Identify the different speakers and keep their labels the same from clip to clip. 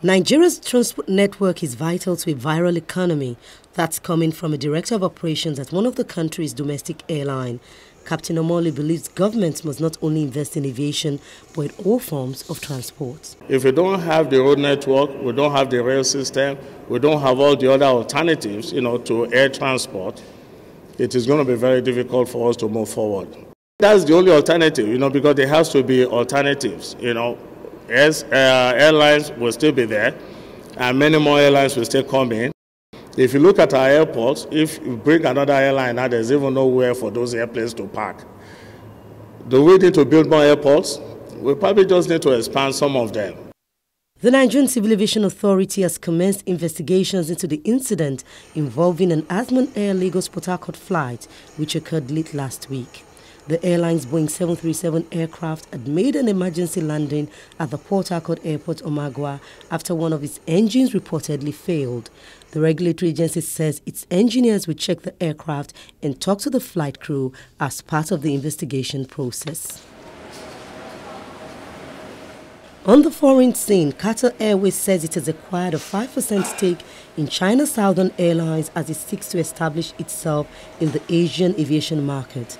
Speaker 1: Nigeria's transport network is vital to a viral economy. That's coming from a director of operations at one of the country's domestic airline. Captain Omoli believes governments must not only invest in aviation, but in all forms of transport.
Speaker 2: If we don't have the road network, we don't have the rail system, we don't have all the other alternatives, to air transport, it is going to be very difficult for us to move forward. That's the only alternative, because there has to be alternatives, Airlines will still be there, and many more airlines will still come in. If you look at our airports, if you bring another airline now, there's even nowhere for those airplanes to park. Do we need to build more airports? We probably just need to expand some of them.
Speaker 1: The Nigerian Civil Aviation Authority has commenced investigations into the incident involving an Azman Air Lagos-Port Harcourt flight, which occurred late last week. The airline's Boeing 737 aircraft had made an emergency landing at the Port Harcourt Airport, Omagua, after one of its engines reportedly failed. The regulatory agency says its engineers will check the aircraft and talk to the flight crew as part of the investigation process. On the foreign scene, Qatar Airways says it has acquired a 5% stake in China's Southern Airlines as it seeks to establish itself in the Asian aviation market.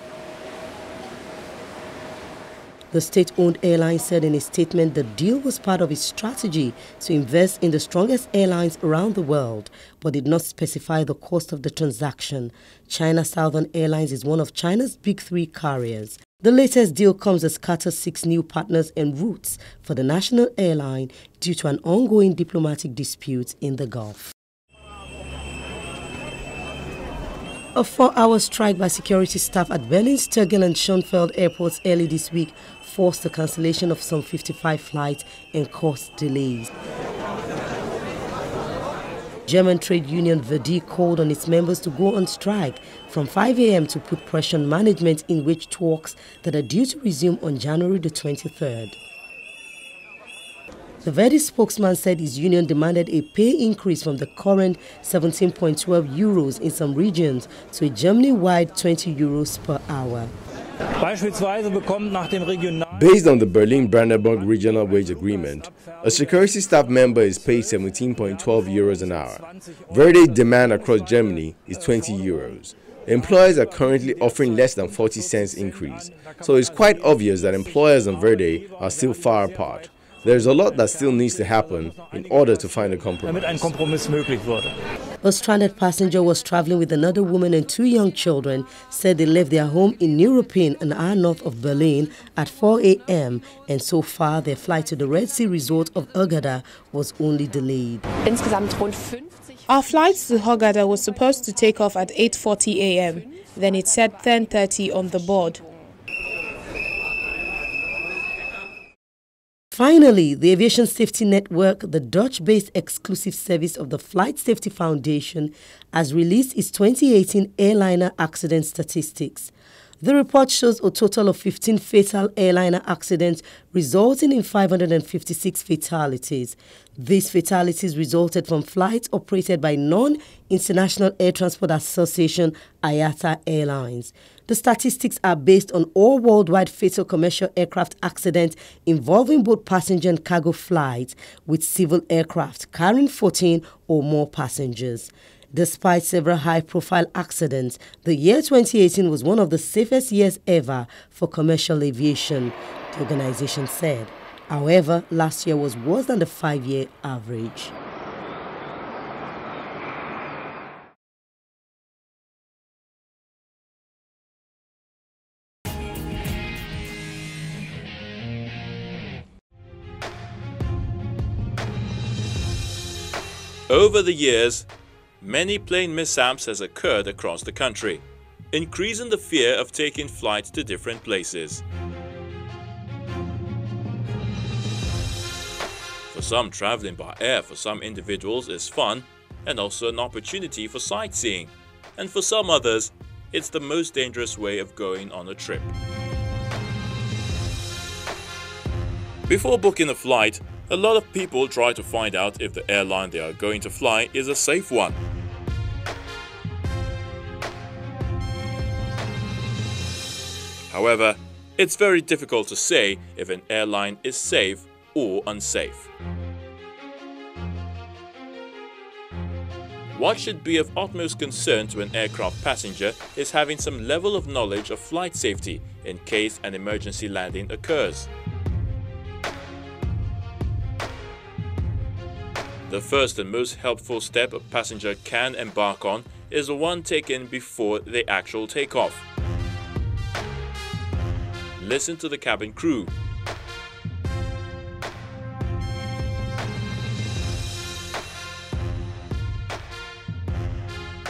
Speaker 1: The state-owned airline said in a statement the deal was part of its strategy to invest in the strongest airlines around the world, but did not specify the cost of the transaction. China Southern Airlines is one of China's big three carriers. The latest deal comes as Qatar seeks new partners and routes for the national airline due to an ongoing diplomatic dispute in the Gulf. A 4-hour strike by security staff at Berlin's Tegel and Schönefeld airports early this week forced the cancellation of some 55 flights and caused delays. German trade union Verdi called on its members to go on strike from 5 a.m. to put pressure on management in wage talks that are due to resume on January the 23rd. The Verdi spokesman said his union demanded a pay increase from the current 17.12 euros in some regions to a Germany-wide 20 euros per hour.
Speaker 3: Based on the Berlin-Brandenburg Regional Wage Agreement, a security staff member is paid 17.12 euros an hour. Verdi's demand across Germany is 20 euros. Employers are currently offering less than 40 cents increase, so it's quite obvious that employers and Verdi are still far apart. There's a lot that still needs to happen in order to find a compromise.
Speaker 1: A stranded passenger was traveling with another woman and 2 young children said they left their home in Neuruppin, an hour north of Berlin, at 4 a.m. and so far their flight to the Red Sea resort of Hurghada was only delayed.
Speaker 4: Our flight to Hurghada was supposed to take off at 8:40 a.m. Then it said 10:30 on the board.
Speaker 1: Finally, the Aviation Safety Network, the Dutch-based exclusive service of the Flight Safety Foundation, has released its 2018 airliner accident statistics. The report shows a total of 15 fatal airliner accidents, resulting in 556 fatalities. These fatalities resulted from flights operated by Non-International Air Transport Association IATA Airlines. The statistics are based on all worldwide fatal commercial aircraft accidents involving both passenger and cargo flights, with civil aircraft carrying 14 or more passengers. Despite several high-profile accidents, the year 2018 was one of the safest years ever for commercial aviation, the organization said. However, last year was worse than the 5-year average.
Speaker 5: Over the years, many plane mishaps has occurred across the country, increasing the fear of taking flights to different places. For some, traveling by air for some individuals is fun and also an opportunity for sightseeing, and for some others, it's the most dangerous way of going on a trip. Before booking a flight, a lot of people try to find out if the airline they are going to fly is a safe one. However, it's very difficult to say if an airline is safe or unsafe. What should be of utmost concern to an aircraft passenger is having some level of knowledge of flight safety in case an emergency landing occurs. The first and most helpful step a passenger can embark on is the one taken before the actual takeoff. Listen to the cabin crew.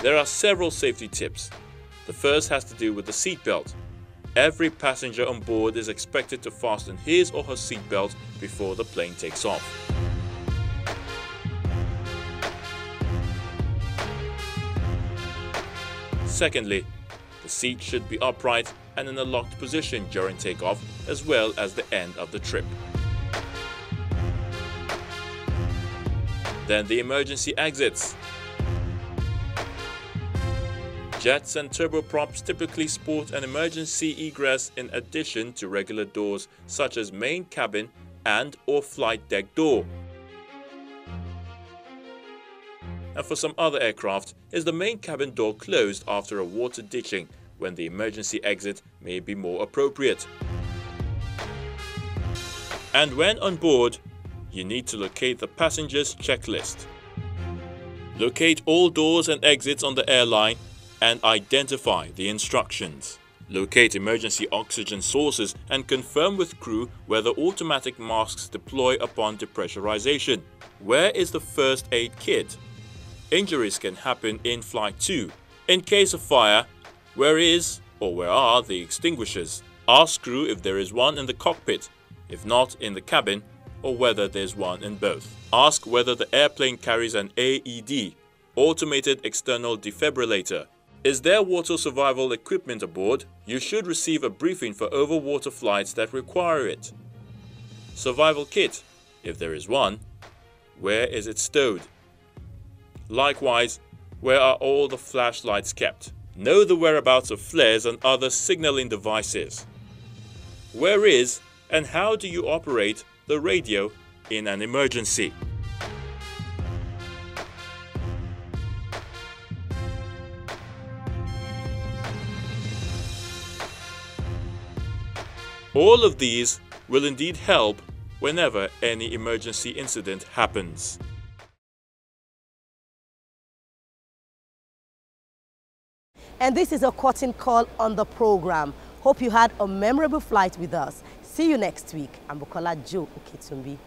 Speaker 5: There are several safety tips. The first has to do with the seatbelt. Every passenger on board is expected to fasten his or her seatbelt before the plane takes off. Secondly, the seat should be upright and in a locked position during takeoff as well as the end of the trip. Then the emergency exits. Jets and turboprops typically sport an emergency egress in addition to regular doors such as main cabin and/or flight deck door. And for some other aircraft, is the main cabin door closed after a water ditching, when the emergency exit may be more appropriate. And when on board, you need to locate the passenger's checklist. Locate all doors and exits on the airline and identify the instructions. Locate emergency oxygen sources and confirm with crew whether automatic masks deploy upon depressurization. Where is the first aid kit? Injuries can happen in flight too. In case of fire, where is or where are the extinguishers? Ask crew if there is one in the cockpit, if not in the cabin, or whether there's one in both. Ask whether the airplane carries an AED, automated external defibrillator. Is there water survival equipment aboard? You should receive a briefing for overwater flights that require it. Survival kit, if there is one. Where is it stowed? Likewise, where are all the flashlights kept? Know the whereabouts of flares and other signaling devices. Where is and how do you operate the radio in an emergency? All of these will indeed help whenever any emergency incident happens.
Speaker 1: And this is a curtain call on the program. Hope you had a memorable flight with us. See you next week. I'm Bukola Joe Oketumbi.